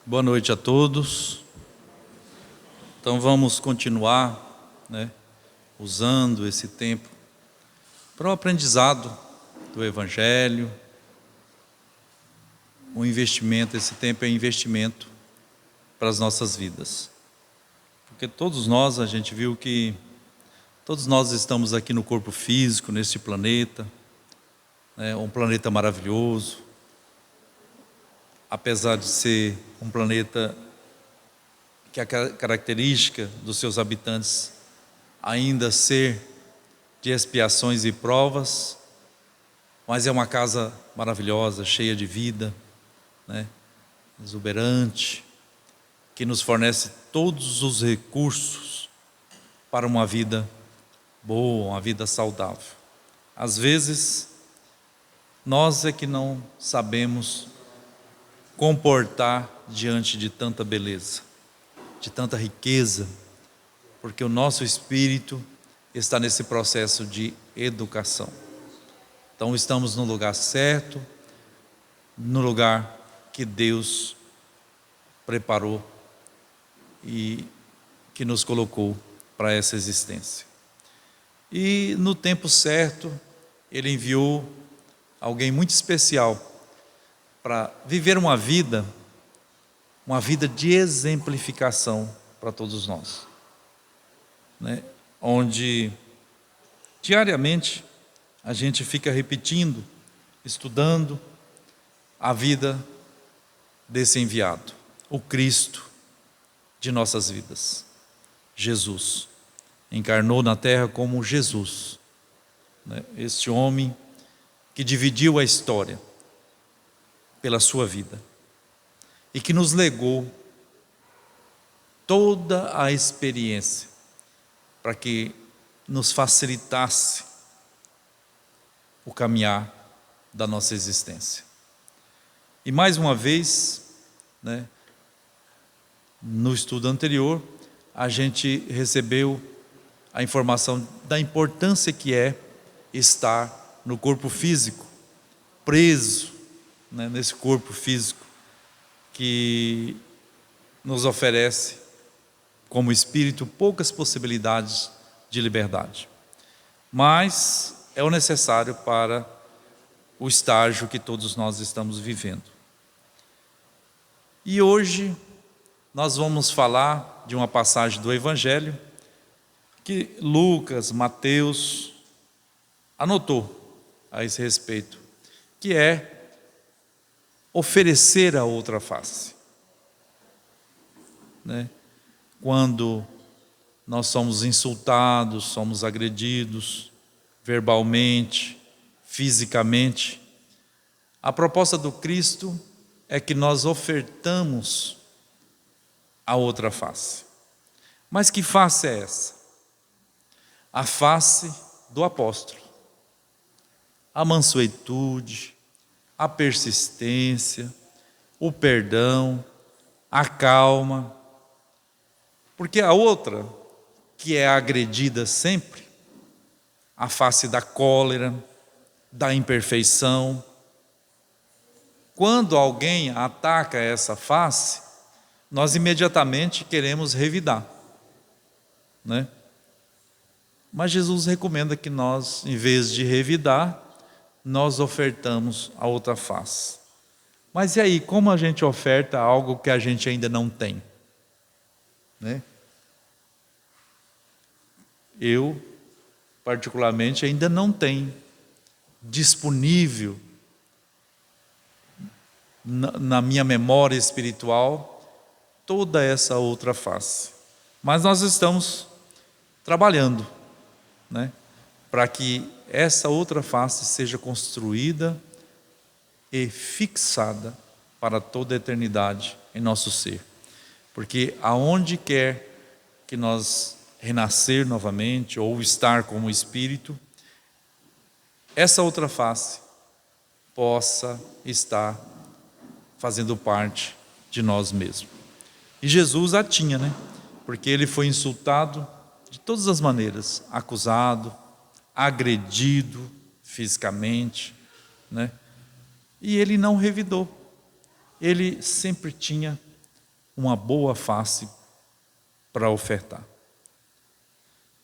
Boa noite a todos. Então vamos continuar, usando esse tempo para o aprendizado do Evangelho. Um investimento, esse tempo é investimento para as nossas vidas. Porque todos nós, a gente viu que todos nós estamos aqui no corpo físico, neste planeta, um planeta maravilhoso. Apesar de ser um planeta que a característica dos seus habitantes ainda ser de expiações e provas, mas é uma casa maravilhosa, cheia de vida, exuberante, que nos fornece todos os recursos para uma vida boa, uma vida saudável. Às vezes, nós é que não sabemos comportar diante de tanta beleza, de tanta riqueza, porque o nosso espírito está nesse processo de educação. Então estamos no lugar certo, no lugar que Deus preparou e que nos colocou para essa existência. E no tempo certo, Ele enviou alguém muito especial para viver uma vida de exemplificação para todos nós, onde diariamente a gente fica repetindo, estudando a vida desse enviado, o Cristo de nossas vidas. Jesus encarnou na terra como Jesus, este homem que dividiu a história pela sua vida e que nos legou toda a experiência para que nos facilitasse o caminhar da nossa existência. E mais uma vez, no estudo anterior, a gente recebeu a informação da importância que é estar no corpo físico, preso, nesse corpo físico que nos oferece como espírito poucas possibilidades de liberdade, mas é o necessário para o estágio que todos nós estamos vivendo. E hoje nós vamos falar de uma passagem do Evangelho que Lucas, Mateus anotou a esse respeito, que é oferecer a outra face. Quando nós somos insultados, somos agredidos verbalmente, fisicamente, a proposta do Cristo é que nós ofertamos a outra face. Mas que face é essa? A face do apóstolo. A mansuetude, a persistência, o perdão, a calma. Porque a outra, que é agredida sempre, a face da cólera, da imperfeição. Quando alguém ataca essa face, nós imediatamente queremos revidar, Mas Jesus recomenda que nós, em vez de revidar, nós ofertamos a outra face. Mas e aí, como a gente oferta algo que a gente ainda não tem? Eu, particularmente, ainda não tenho disponível na minha memória espiritual toda essa outra face. Mas nós estamos trabalhando, para que essa outra face seja construída e fixada para toda a eternidade em nosso ser. Porque aonde quer que nós renascer novamente ou estar como espírito, essa outra face possa estar fazendo parte de nós mesmos. E Jesus a tinha, porque ele foi insultado de todas as maneiras, acusado, agredido fisicamente, e ele não revidou. Ele sempre tinha uma boa face para ofertar.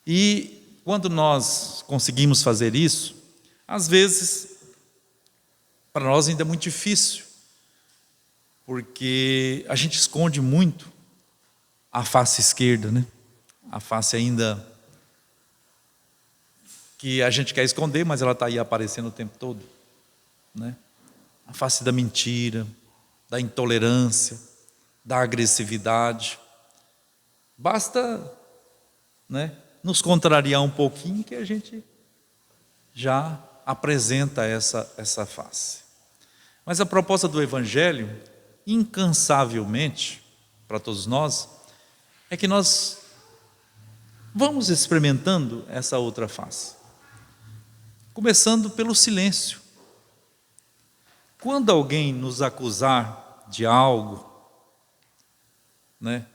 E quando nós conseguimos fazer isso, às vezes, para nós ainda é muito difícil, porque a gente esconde muito a face esquerda, né? A face ainda que a gente quer esconder, mas ela está aí aparecendo o tempo todo, né? A face da mentira, da intolerância, da agressividade. Basta, né, nos contrariar um pouquinho que a gente já apresenta essa face. Mas a proposta do Evangelho, incansavelmente, para todos nós, é que nós vamos experimentando essa outra face. Começando pelo silêncio. Quando alguém nos acusar de algo, né,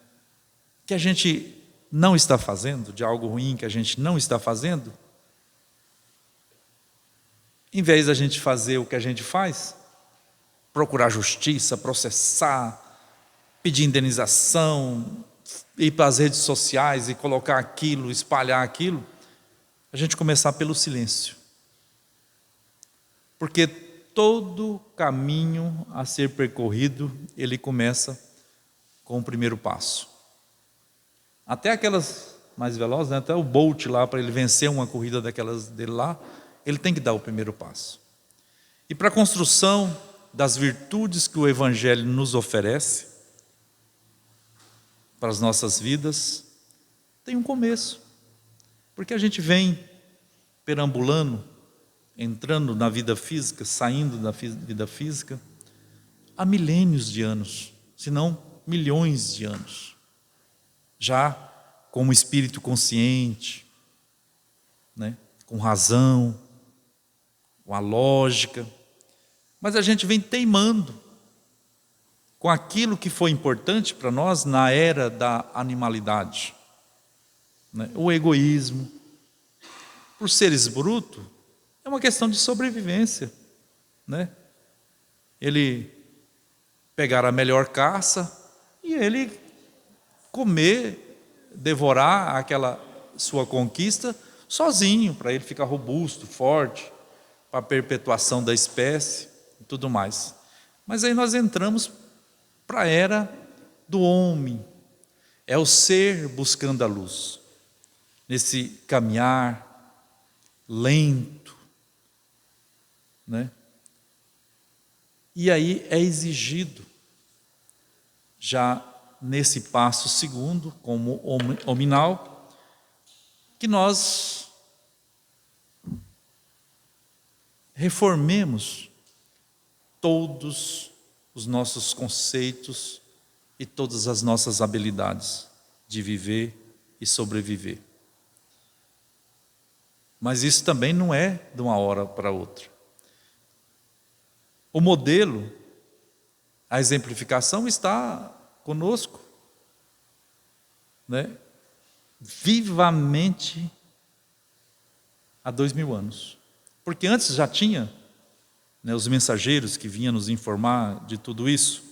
que a gente não está fazendo, de algo ruim que a gente não está fazendo, em vez da gente fazer o que a gente faz, procurar justiça, processar, pedir indenização, ir para as redes sociais e colocar aquilo, espalhar aquilo, a gente começar pelo silêncio. Porque todo caminho a ser percorrido, ele começa com o primeiro passo. Até aquelas mais velozes, né? Até o Bolt lá, para ele vencer uma corrida daquelas dele lá, ele tem que dar o primeiro passo. E para a construção das virtudes que o Evangelho nos oferece, para as nossas vidas, tem um começo. Porque a gente vem perambulando, entrando na vida física, saindo da vida física, há milênios de anos, se não milhões de anos. Já como espírito consciente, né, com razão, com a lógica, mas a gente vem teimando com aquilo que foi importante para nós na era da animalidade, né, o egoísmo. Por seres brutos, é uma questão de sobrevivência, né? Ele pegar a melhor caça e ele comer, devorar aquela sua conquista sozinho, para ele ficar robusto, forte, para a perpetuação da espécie e tudo mais. Mas aí nós entramos para a era do homem, é o ser buscando a luz, nesse caminhar lento, né? E aí é exigido, já nesse passo segundo, como hominal, que nós reformemos todos os nossos conceitos e todas as nossas habilidades de viver e sobreviver. Mas isso também não é de uma hora para outra. O modelo, a exemplificação está conosco, né? Vivamente há 2000 anos. Porque antes já tinha, né, os mensageiros que vinham nos informar de tudo isso.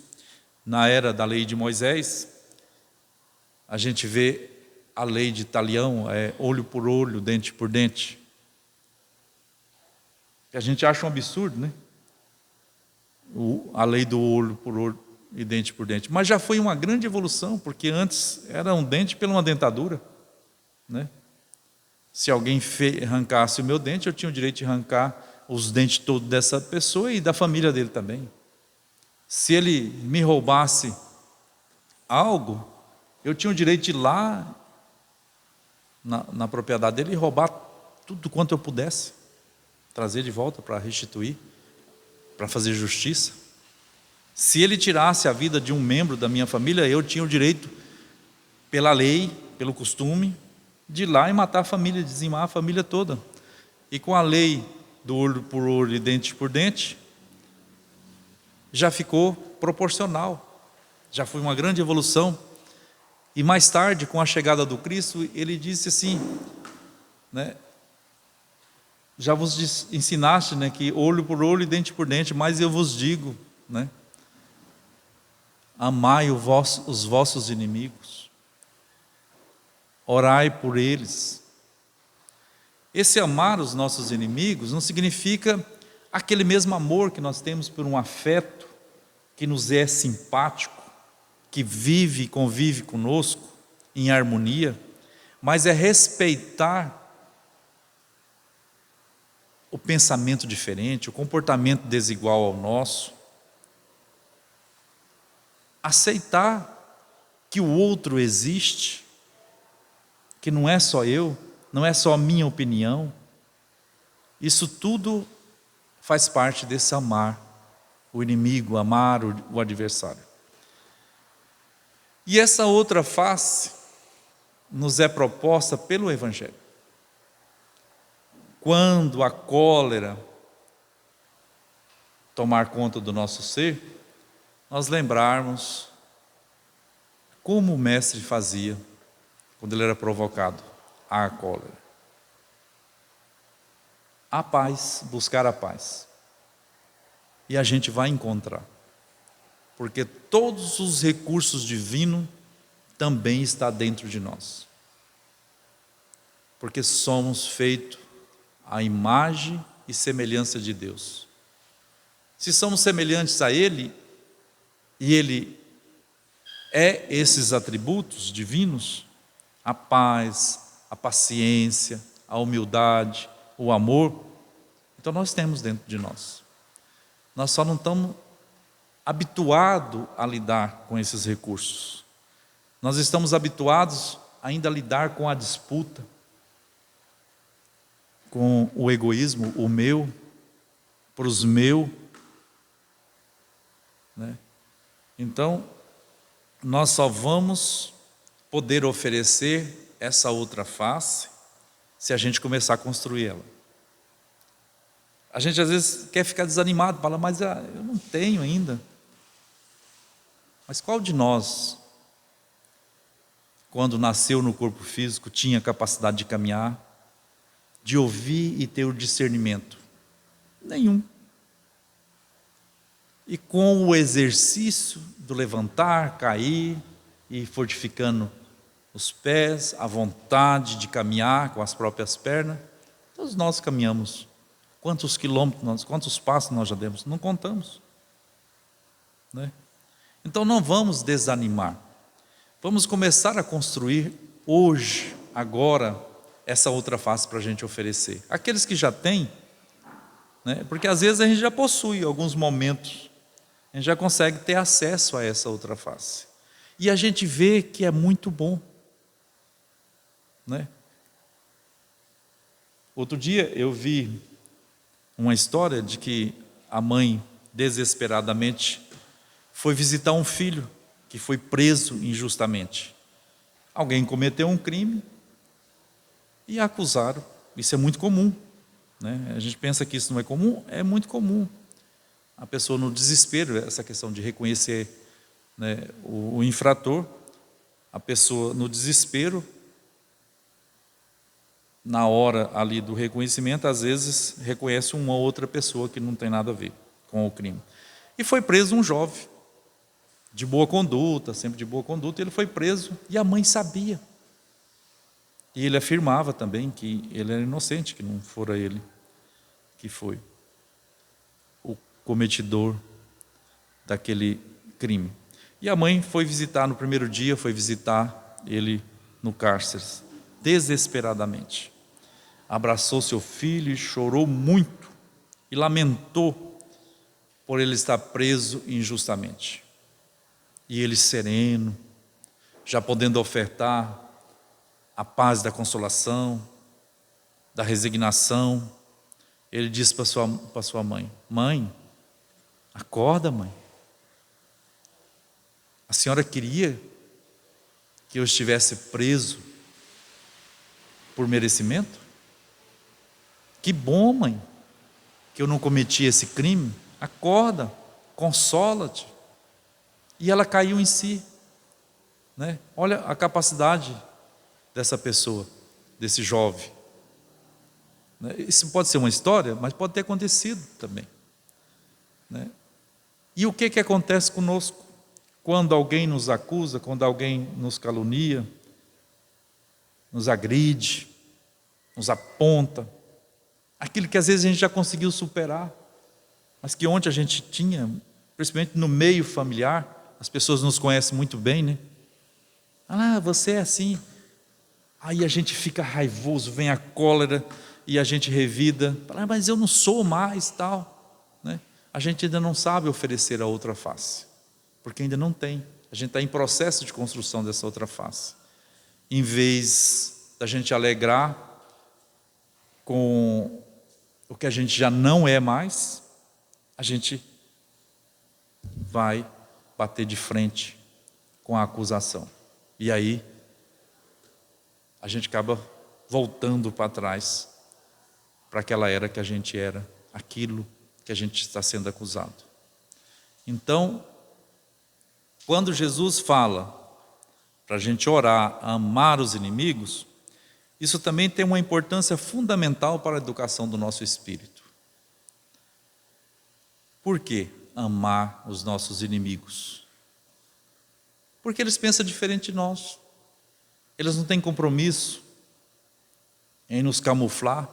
Na era da lei de Moisés, a gente vê a lei de Talião, olho por olho, dente por dente. Que a gente acha um absurdo, né? A lei do olho por olho e dente por dente. Mas já foi uma grande evolução, porque antes era um dente pela uma dentadura, né? Se alguém arrancasse o meu dente, eu tinha o direito de arrancar os dentes todos dessa pessoa e da família dele também. Se ele me roubasse algo, eu tinha o direito de ir lá na propriedade dele e roubar tudo quanto eu pudesse, trazer de volta para restituir, para fazer justiça. Se ele tirasse a vida de um membro da minha família, eu tinha o direito, pela lei, pelo costume, de ir lá e matar a família, dizimar a família toda. E com a lei do olho por olho e dente por dente, já ficou proporcional, já foi uma grande evolução. E mais tarde, com a chegada do Cristo, ele disse assim, né, já vos ensinaste, né, que olho por olho e dente por dente, mas eu vos digo, né, amai os vossos inimigos, orai por eles. Esse amar os nossos inimigos não significa aquele mesmo amor que nós temos por um afeto que nos é simpático, que vive e convive conosco em harmonia, mas é respeitar o pensamento diferente, o comportamento desigual ao nosso, aceitar que o outro existe, que não é só eu, não é só a minha opinião. Isso tudo faz parte desse amar o inimigo, amar o adversário. E essa outra face nos é proposta pelo Evangelho. Quando a cólera tomar conta do nosso ser, nós lembrarmos como o mestre fazia quando ele era provocado à cólera. A paz, buscar a paz. E a gente vai encontrar. Porque todos os recursos divinos também estão dentro de nós. Porque somos feitos à imagem e semelhança de Deus. Se somos semelhantes a Ele, e Ele é esses atributos divinos, a paz, a paciência, a humildade, o amor, então nós temos dentro de nós. Nós só não estamos habituados a lidar com esses recursos. Nós estamos habituados ainda a lidar com a disputa, com o egoísmo, o meu, para os meus, né? Então, nós só vamos poder oferecer essa outra face se a gente começar a construir ela. A gente às vezes quer ficar desanimado, fala, mas eu não tenho ainda. Mas qual de nós, quando nasceu no corpo físico, tinha capacidade de caminhar, de ouvir e ter o discernimento? Nenhum. E com o exercício do levantar, cair e fortificando os pés, a vontade de caminhar com as próprias pernas, todos nós caminhamos. Quantos quilômetros, quantos passos nós já demos? Não contamos, né? Então não vamos desanimar. Vamos começar a construir hoje, agora, essa outra face para a gente oferecer. Aqueles que já têm, né? Porque às vezes a gente já possui alguns momentos, a gente já consegue ter acesso a essa outra face. E a gente vê que é muito bom, né? Outro dia eu vi uma história de que a mãe, desesperadamente, foi visitar um filho que foi preso injustamente. Alguém cometeu um crime e a acusaram. Isso é muito comum, né? A gente pensa que isso não é comum, é muito comum. A pessoa no desespero, essa questão de reconhecer, né, o infrator, a pessoa no desespero, na hora ali do reconhecimento, às vezes reconhece uma outra pessoa que não tem nada a ver com o crime. E foi preso um jovem, de boa conduta, sempre de boa conduta, ele foi preso e a mãe sabia. E ele afirmava também que ele era inocente, que não fora ele que foi o cometidor daquele crime. E a mãe foi visitar no primeiro dia, foi visitar ele no cárcere, desesperadamente. Abraçou seu filho e chorou muito e lamentou por ele estar preso injustamente. E ele sereno, já podendo ofertar a paz da consolação, da resignação, ele disse para sua mãe: mãe, acorda, mãe. A senhora queria que eu estivesse preso por merecimento? Que bom, mãe, que eu não cometi esse crime. Acorda, consola-te. E ela caiu em si, né? Olha a capacidade dessa pessoa, desse jovem. Isso pode ser uma história, mas pode ter acontecido também, né? E o que acontece conosco? quando alguém nos acusa, quando alguém nos calunia, nos agride, nos aponta, aquilo que às vezes a gente já conseguiu superar, mas que ontem a gente tinha, principalmente no meio familiar, as pessoas nos conhecem muito bem, né? Ah, você é assim. Aí a gente fica raivoso, vem a cólera e a gente revida. Ah, mas eu não sou mais, tal, né? A gente ainda não sabe oferecer a outra face, porque ainda não tem. A gente está em processo de construção dessa outra face. Em vez da gente alegrar com o que a gente já não é mais, a gente vai bater de frente com a acusação. E aí, a gente acaba voltando para trás, para aquela era que a gente era, aquilo que a gente está sendo acusado. Então, quando Jesus fala para a gente orar, amar os inimigos, isso também tem uma importância fundamental para a educação do nosso espírito. Por que amar os nossos inimigos? Porque eles pensam diferente de nós. Eles não têm compromisso em nos camuflar.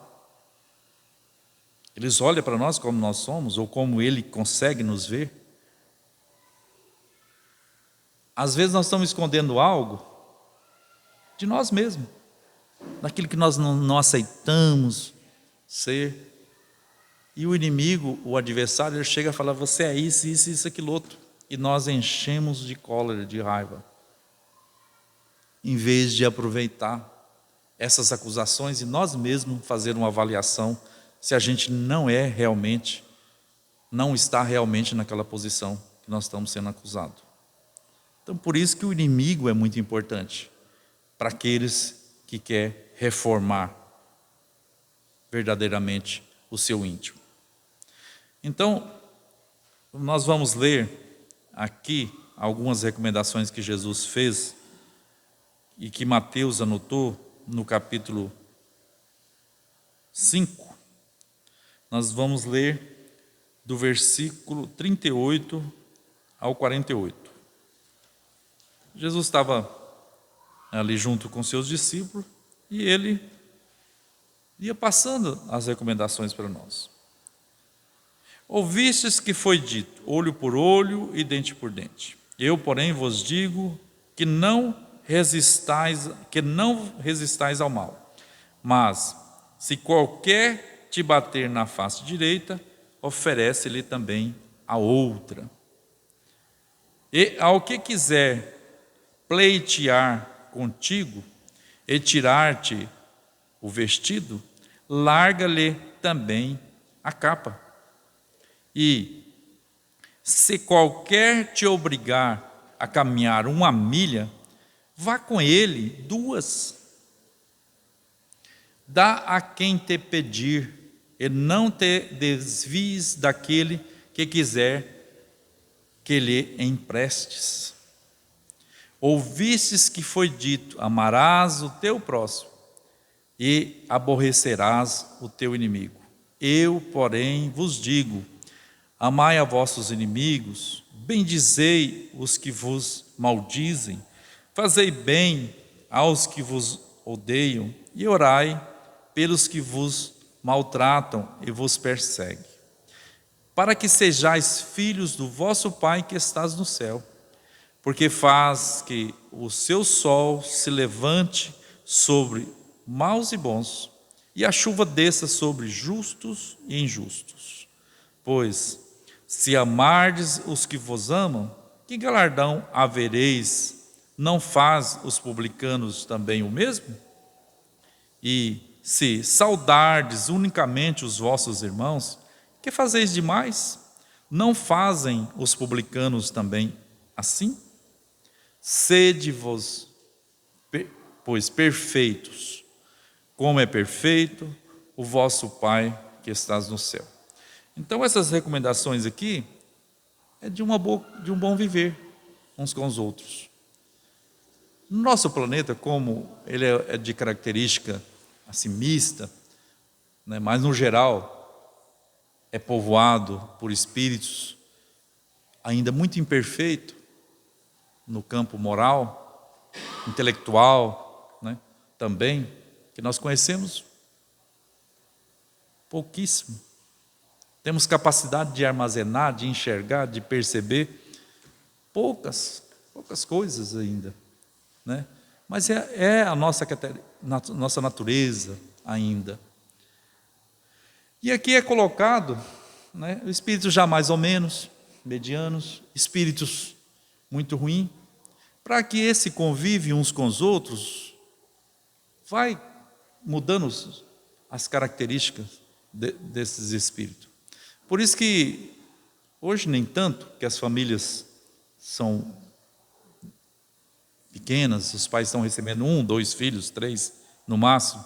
Eles olham para nós como nós somos, ou como Ele consegue nos ver. Às vezes nós estamos escondendo algo de nós mesmos, daquilo que nós não aceitamos ser. E o inimigo, o adversário, ele chega a falar, você é isso, isso, isso, aquilo outro. E nós enchemos de cólera, de raiva. Em vez de aproveitar essas acusações e nós mesmos fazer uma avaliação se a gente não está realmente naquela posição que nós estamos sendo acusados. Então, por isso que o inimigo é muito importante para aqueles que querem reformar verdadeiramente o seu íntimo. Então, nós vamos ler aqui algumas recomendações que Jesus fez e que Mateus anotou no capítulo 5. Nós vamos ler do versículo 38 ao 48. Jesus estava ali junto com seus discípulos e ele ia passando as recomendações para nós. Ouvistes que foi dito, olho por olho e dente por dente. Eu, porém, vos digo que não resistais ao mal. Mas, se qualquer te bater na face direita, oferece-lhe também a outra. E ao que quiser pleitear contigo e tirar-te o vestido, larga-lhe também a capa. E se qualquer te obrigar a caminhar 1 milha, vá com ele 2. Dá a quem te pedir, e não te desvies daquele que quiser que lhe emprestes. Ouvistes que foi dito, amarás o teu próximo e aborrecerás o teu inimigo. Eu, porém, vos digo, amai a vossos inimigos, bendizei os que vos maldizem, fazei bem aos que vos odeiam e orai pelos que vos maltratam e vos perseguem, para que sejais filhos do vosso Pai que estás no céu, porque faz que o seu sol se levante sobre maus e bons, e a chuva desça sobre justos e injustos. Pois, se amardes os que vos amam, que galardão havereis? Não faz os publicanos também o mesmo? E se saudardes unicamente os vossos irmãos, que fazeis demais? Não fazem os publicanos também assim? Sede-vos, pois, perfeitos, como é perfeito o vosso Pai que estás no céu. Então, essas recomendações aqui é de um bom viver uns com os outros. No nosso planeta, como ele é de característica assim, mista, né, mas no geral é povoado por espíritos ainda muito imperfeitos, no campo moral, intelectual, né? Também, que nós conhecemos pouquíssimo. Temos capacidade de armazenar, de enxergar, de perceber poucas coisas ainda, né? Mas é a nossa natureza ainda. E aqui é colocado, né, espíritos já mais ou menos, medianos, espíritos muito ruins, para que esse convívio uns com os outros vai mudando as características desses espíritos. Por isso que hoje nem tanto, que as famílias são pequenas, os pais estão recebendo 1, 2 filhos, 3 no máximo,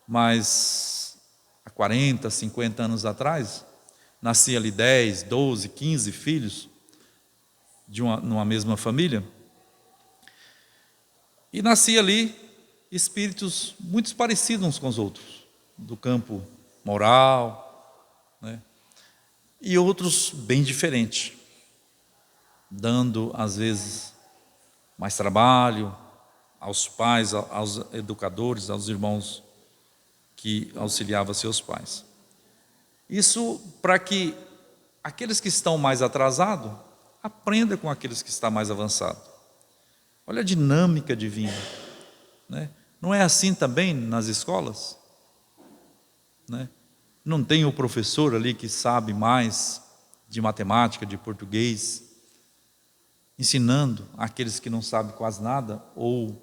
mas há 40, 50 anos atrás, nascia ali 10, 12, 15 filhos numa mesma família, e nascia ali espíritos muito parecidos uns com os outros, do campo moral, né? E outros bem diferentes, dando às vezes mais trabalho aos pais, aos educadores, aos irmãos que auxiliavam seus pais. Isso para que aqueles que estão mais atrasados aprendam com aqueles que estão mais avançados. Olha a dinâmica divina, né? Não é assim também nas escolas, né? Não tem o professor ali que sabe mais de matemática, de português, ensinando aqueles que não sabem quase nada ou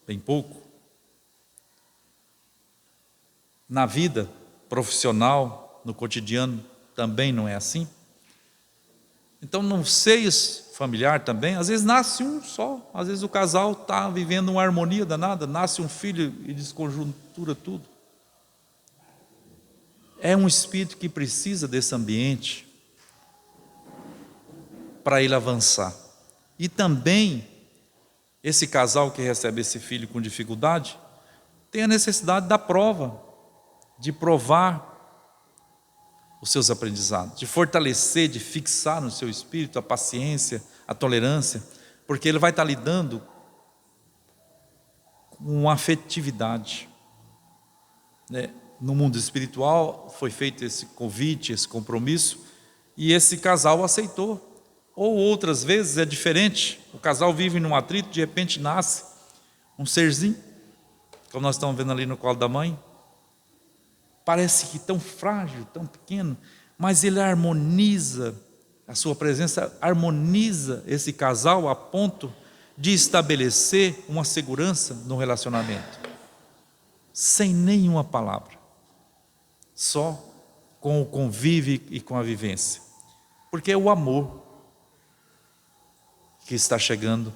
bem pouco. Na vida profissional, no cotidiano, também não é assim. Então, no seio familiar também, às vezes nasce um só, às vezes o casal está vivendo uma harmonia danada, nasce um filho e desconjuntura tudo. É um espírito que precisa desse ambiente para ele avançar. E também, esse casal que recebe esse filho com dificuldade, tem a necessidade da prova, de provar os seus aprendizados, de fortalecer, de fixar no seu espírito a paciência, a tolerância, porque ele vai estar lidando com afetividade, né? No mundo espiritual foi feito esse convite, esse compromisso, e esse casal aceitou. Ou outras vezes é diferente, o casal vive num atrito, de repente nasce um serzinho, como nós estamos vendo ali no colo da mãe, parece que tão frágil, tão pequeno, mas ele harmoniza, a sua presença harmoniza esse casal a ponto de estabelecer uma segurança no relacionamento, sem nenhuma palavra, só com o convívio e com a vivência, porque é o amor que está chegando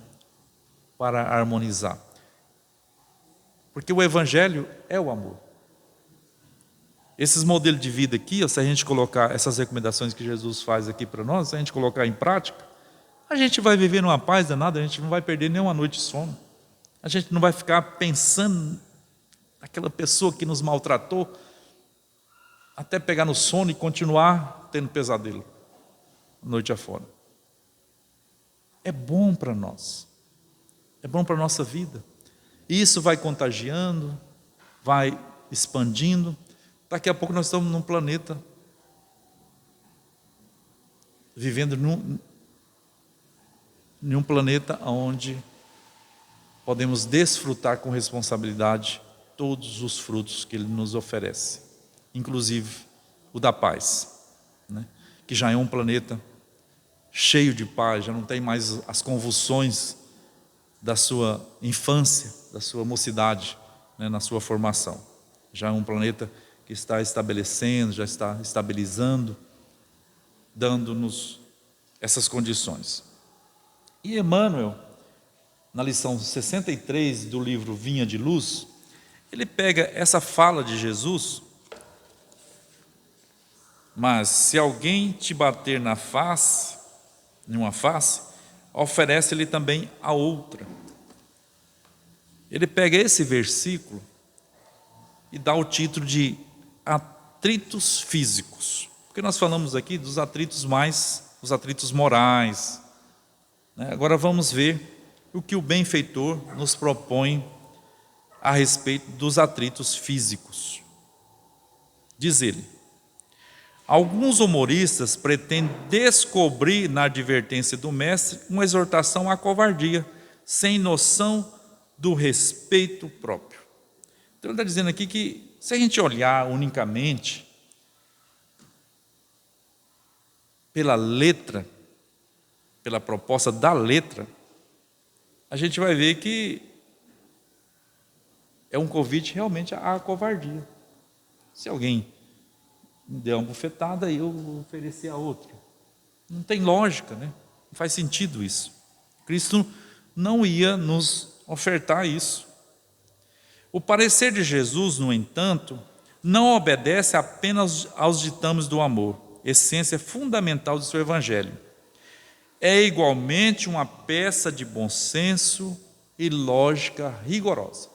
para harmonizar, porque o Evangelho é o amor. Esses modelos de vida aqui, se a gente colocar essas recomendações que Jesus faz aqui para nós, se a gente colocar em prática, a gente vai viver numa paz danada, a gente não vai perder nenhuma noite de sono, a gente não vai ficar pensando naquela pessoa que nos maltratou, até pegar no sono e continuar tendo pesadelo, noite afora. É bom para nós, é bom para a nossa vida, e isso vai contagiando, vai expandindo. Daqui a pouco nós estamos num planeta, vivendo num planeta onde podemos desfrutar com responsabilidade todos os frutos que Ele nos oferece, inclusive o da paz, né? Que já é um planeta cheio de paz, já não tem mais as convulsões da sua infância, da sua mocidade, né, na sua formação. Já é um planeta que está estabelecendo, já está estabilizando, dando-nos essas condições. E Emmanuel, na lição 63 do livro Vinha de Luz, ele pega essa fala de Jesus: mas se alguém te bater numa face, oferece-lhe também a outra. Ele pega esse versículo e dá o título de atritos físicos, porque nós falamos aqui dos atritos os atritos morais, Agora vamos ver o que o benfeitor nos propõe a respeito dos atritos físicos. Diz ele: alguns humoristas pretendem descobrir na advertência do mestre uma exortação à covardia, sem noção do respeito próprio. Então ele está dizendo aqui que, se a gente olhar unicamente pela letra, pela proposta da letra, a gente vai ver que é um convite realmente à covardia. Se alguém me der uma bufetada, eu vou oferecer a outra. Não tem lógica, né? Não faz sentido isso. Cristo não ia nos ofertar isso. O parecer de Jesus, no entanto, não obedece apenas aos ditames do amor, essência fundamental do seu evangelho. É igualmente uma peça de bom senso e lógica rigorosa.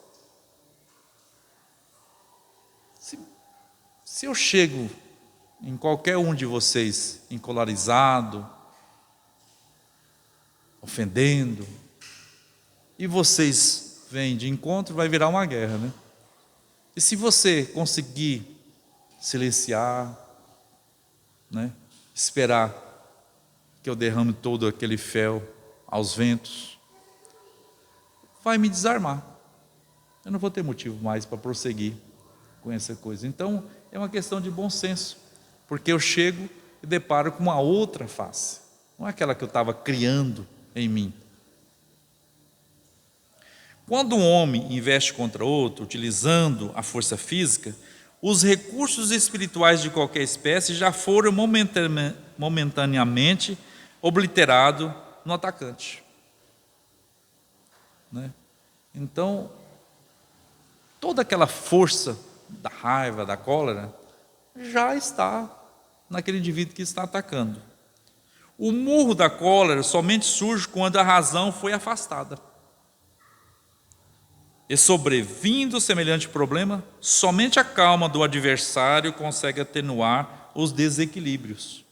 Se eu chego em qualquer um de vocês encolarizado, ofendendo, e vocês vêm de encontro, vai virar uma guerra, né? E se você conseguir silenciar, né, esperar que eu derrame todo aquele fel aos ventos, vai me desarmar. Eu não vou ter motivo mais para prosseguir com essa coisa. Então, é uma questão de bom senso, porque eu chego e deparo com uma outra face, não é aquela que eu estava criando em mim. Quando um homem investe contra outro, utilizando a força física, os recursos espirituais de qualquer espécie já foram momentaneamente obliterados no atacante, né? Então, toda aquela força da raiva, da cólera, já está naquele indivíduo que está atacando. O murro da cólera somente surge quando a razão foi afastada. E sobrevindo semelhante problema, somente a calma do adversário consegue atenuar os desequilíbrios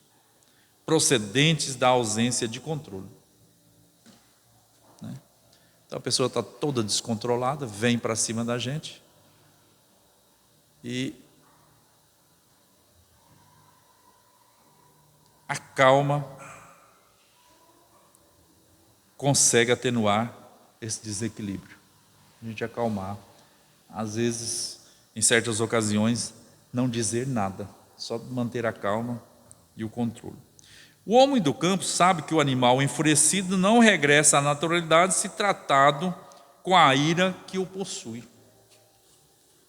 procedentes da ausência de controle. Então a pessoa está toda descontrolada, vem para cima da gente e a calma consegue atenuar esse desequilíbrio. A gente acalmar, às vezes, em certas ocasiões, não dizer nada, só manter a calma e o controle. O homem do campo sabe que o animal enfurecido não regressa à naturalidade se tratado com a ira que o possui.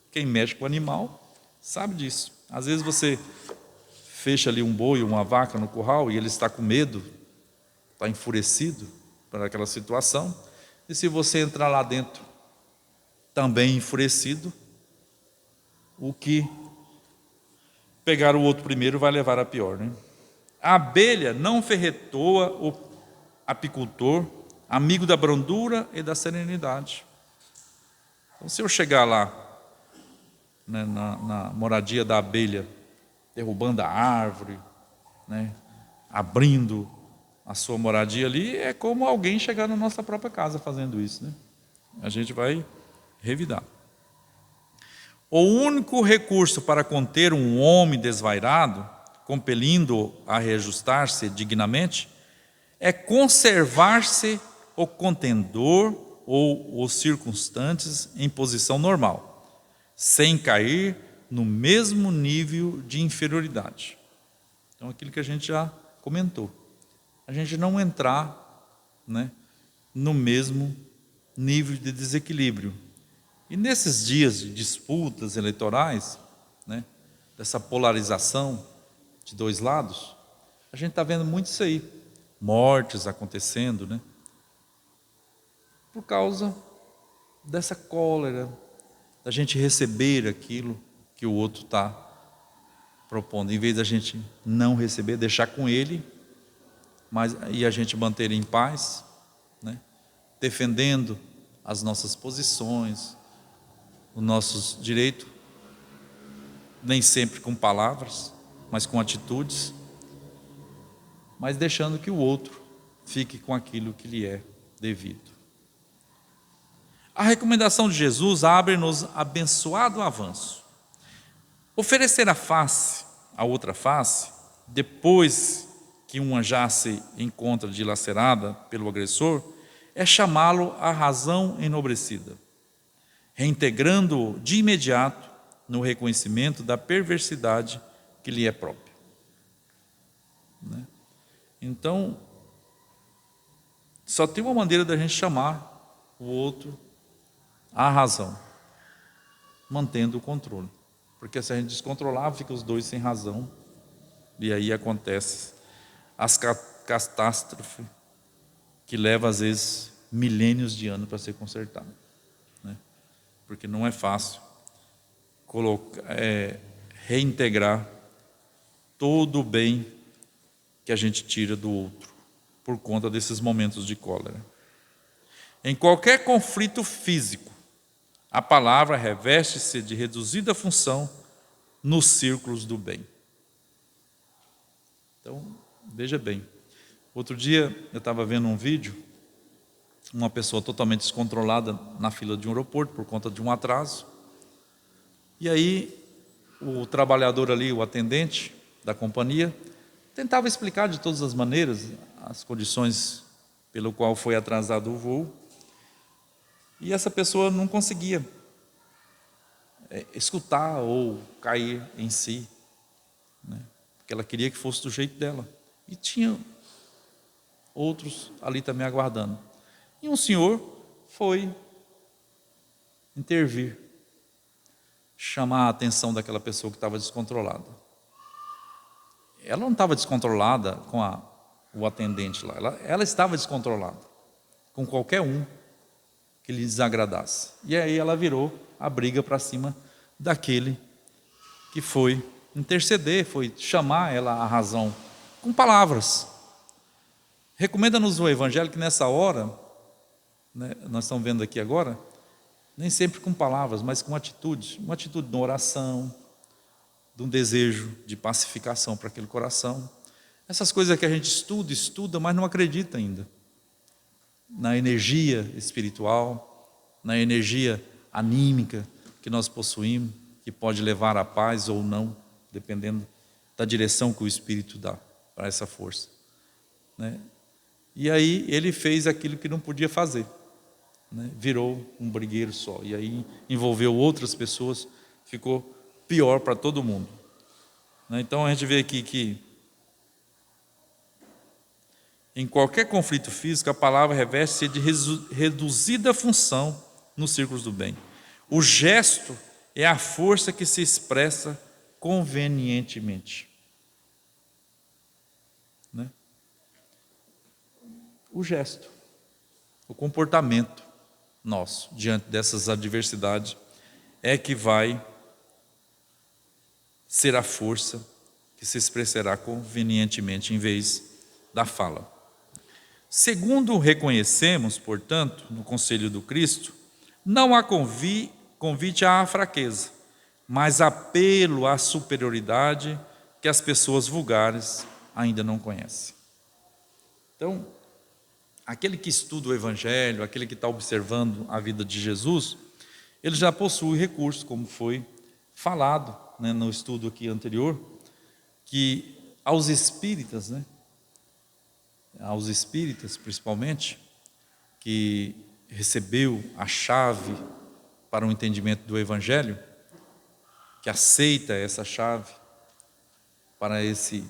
Quem mexe com o animal sabe disso. Às vezes você fecha ali um boi ou uma vaca no curral e ele está com medo, está enfurecido por aquela situação, e se você entrar lá dentro também enfurecido, o que pegar o outro primeiro vai levar a pior, né? A abelha não ferretoa o apicultor, amigo da brandura e da serenidade. Então, se eu chegar lá, né, na moradia da abelha, derrubando a árvore, né, abrindo a sua moradia ali, é como alguém chegar na nossa própria casa fazendo isso, né? A gente vai revidar. O único recurso para conter um homem desvairado, compelindo-o a reajustar-se dignamente, é conservar-se o contendor ou os circunstantes em posição normal, sem cair no mesmo nível de inferioridade. Então, aquilo que a gente já comentou, a gente não entrar, né, no mesmo nível de desequilíbrio. E nesses dias de disputas eleitorais, né, dessa polarização de dois lados, a gente está vendo muito isso aí, mortes acontecendo, né, por causa dessa cólera, da gente receber aquilo que o outro está propondo, em vez da gente não receber, deixar com ele, mas e a gente manter em paz, né, defendendo as nossas posições, os nossos direitos, nem sempre com palavras, mas com atitudes, mas deixando que o outro fique com aquilo que lhe é devido. A recomendação de Jesus abre-nos abençoado avanço. Oferecer a outra face, depois que uma já se encontra dilacerada pelo agressor, é chamá-lo à razão enobrecida, reintegrando-o de imediato no reconhecimento da perversidade que lhe é própria. Então, só tem uma maneira da gente chamar o outro à razão, mantendo o controle. Porque se a gente descontrolar, fica os dois sem razão, e aí acontece as catástrofes que levam às vezes milênios de anos para ser consertado, porque não é fácil reintegrar todo o bem que a gente tira do outro por conta desses momentos de cólera. Em qualquer conflito físico, a palavra reveste-se de reduzida função nos círculos do bem. Então, veja bem. Outro dia eu estava vendo um vídeo, uma pessoa totalmente descontrolada na fila de um aeroporto por conta de um atraso. E aí o trabalhador ali, o atendente da companhia, tentava explicar de todas as maneiras as condições pelo qual foi atrasado o voo. E essa pessoa não conseguia escutar ou cair em si, porque ela queria que fosse do jeito dela. E tinha outros ali também aguardando. E um senhor foi intervir, chamar a atenção daquela pessoa que estava descontrolada. Ela não estava descontrolada com o atendente lá, ela estava descontrolada com qualquer um que lhe desagradasse. E aí ela virou a briga para cima daquele que foi interceder, foi chamar ela à razão, com palavras. Recomenda-nos o Evangelho que nessa hora, nós estamos vendo aqui agora, nem sempre com palavras, mas com atitude, uma atitude de oração, de um desejo de pacificação para aquele coração. Essas coisas que a gente estuda, mas não acredita ainda. Na energia espiritual, na energia anímica que nós possuímos, que pode levar à paz ou não, dependendo da direção que o Espírito dá para essa força. E aí ele fez aquilo que não podia fazer, virou um brigueiro só, e aí envolveu outras pessoas, ficou pior para todo mundo. Então a gente vê aqui que em qualquer conflito físico, a palavra reveste-se de reduzida função nos círculos do bem. O gesto é a força que se expressa convenientemente. O gesto, o comportamento nosso diante dessas adversidades é que vai ser a força que se expressará convenientemente em vez da fala. Segundo reconhecemos, portanto, no Conselho do Cristo, não há convite à fraqueza, mas apelo à superioridade que as pessoas vulgares ainda não conhecem. Então, aquele que estuda o Evangelho, aquele que está observando a vida de Jesus, ele já possui recursos, como foi falado no estudo aqui anterior, que aos espíritas, principalmente, que recebeu a chave para o entendimento do Evangelho, que aceita essa chave para esse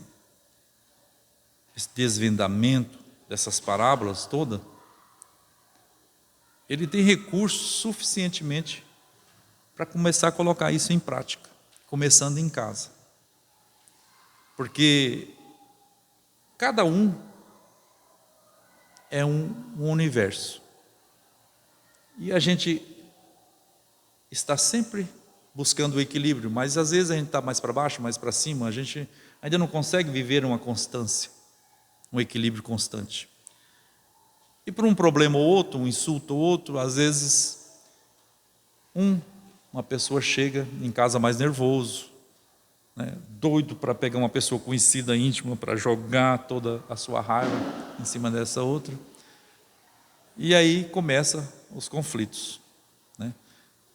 desvendamento dessas parábolas todas, ele tem recursos suficientemente para começar a colocar isso em prática, começando em casa. Porque cada um é um universo. E a gente está sempre buscando o equilíbrio, mas às vezes a gente está mais para baixo, mais para cima, a gente ainda não consegue viver uma constância, um equilíbrio constante. E por um problema ou outro, um insulto ou outro, às vezes uma pessoa chega em casa mais nervoso, doido para pegar uma pessoa conhecida, íntima, para jogar toda a sua raiva em cima dessa outra. E aí começam os conflitos, né?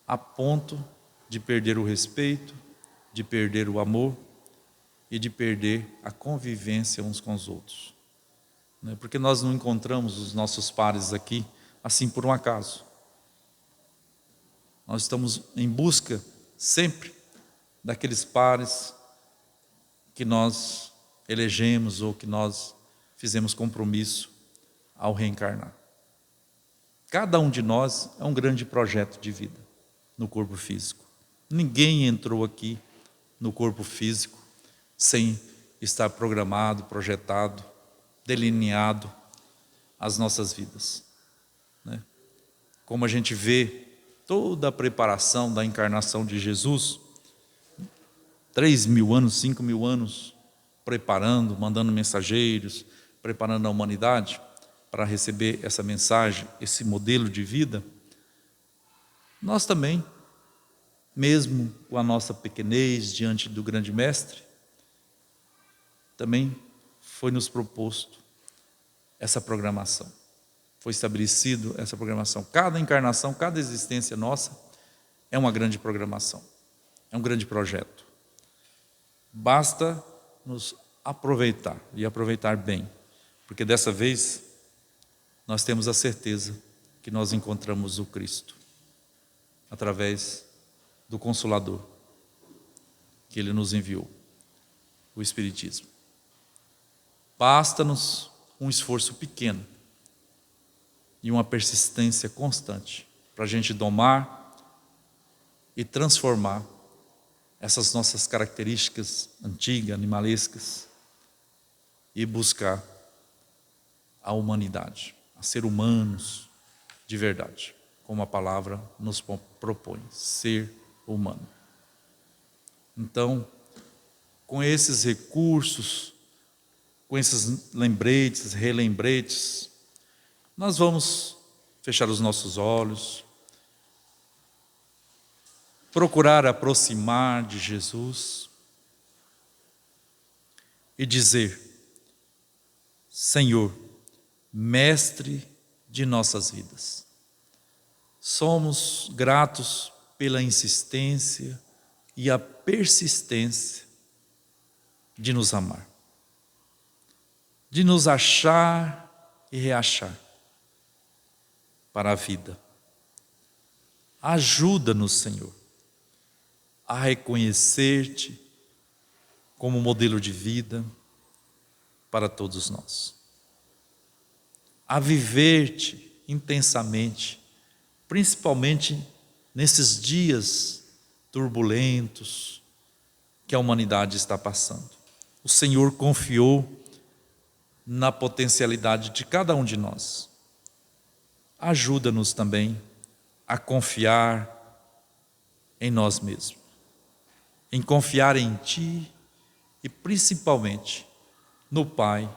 A ponto de perder o respeito, de perder o amor e de perder a convivência uns com os outros, né? Porque nós não encontramos os nossos pares aqui assim por um acaso. Nós estamos em busca sempre daqueles pares que nós elegemos ou que nós fizemos compromisso ao reencarnar. Cada um de nós é um grande projeto de vida no corpo físico. Ninguém entrou aqui no corpo físico sem estar programado, projetado, delineado as nossas vidas, né? Como a gente vê toda a preparação da encarnação de Jesus, 3.000 anos, 5.000 anos, preparando, mandando mensageiros, preparando a humanidade para receber essa mensagem, esse modelo de vida. Nós também, mesmo com a nossa pequenez diante do grande mestre, também foi nos proposto essa programação. Foi estabelecido essa programação. Cada encarnação, cada existência nossa é uma grande programação, é um grande projeto. Basta nos aproveitar e aproveitar bem, porque dessa vez nós temos a certeza que nós encontramos o Cristo através do Consolador que Ele nos enviou, o Espiritismo. Basta-nos um esforço pequeno e uma persistência constante para a gente domar e transformar essas nossas características antigas, animalescas, e buscar a humanidade, a ser humanos de verdade, como a palavra nos propõe, ser humano. Então, com esses recursos, com esses lembretes, relembretes, nós vamos fechar os nossos olhos, procurar aproximar de Jesus e dizer: Senhor, Mestre de nossas vidas, somos gratos pela insistência e a persistência de nos amar, de nos achar e reachar para a vida. Ajuda-nos, Senhor, a reconhecer-te como modelo de vida para todos nós, a viver-te intensamente, principalmente nesses dias turbulentos que a humanidade está passando. O Senhor confiou na potencialidade de cada um de nós. Ajuda-nos também a confiar em nós mesmos, em confiar em Ti e principalmente no Pai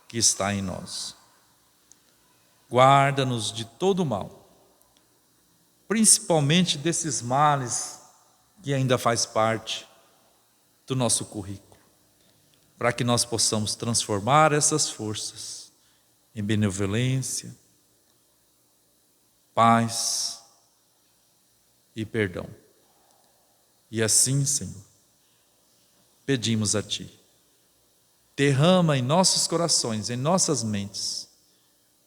que está em nós. Guarda-nos de todo mal, principalmente desses males que ainda faz parte do nosso currículo, para que nós possamos transformar essas forças em benevolência, paz e perdão. E assim, Senhor, pedimos a Ti, derrama em nossos corações, em nossas mentes,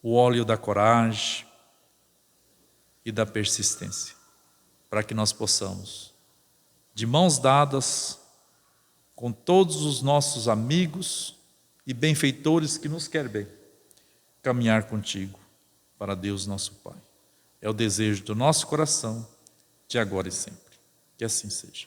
o óleo da coragem e da persistência, para que nós possamos, de mãos dadas, com todos os nossos amigos e benfeitores que nos querem bem, caminhar contigo para Deus nosso Pai. É o desejo do nosso coração, de agora e sempre. Que assim seja.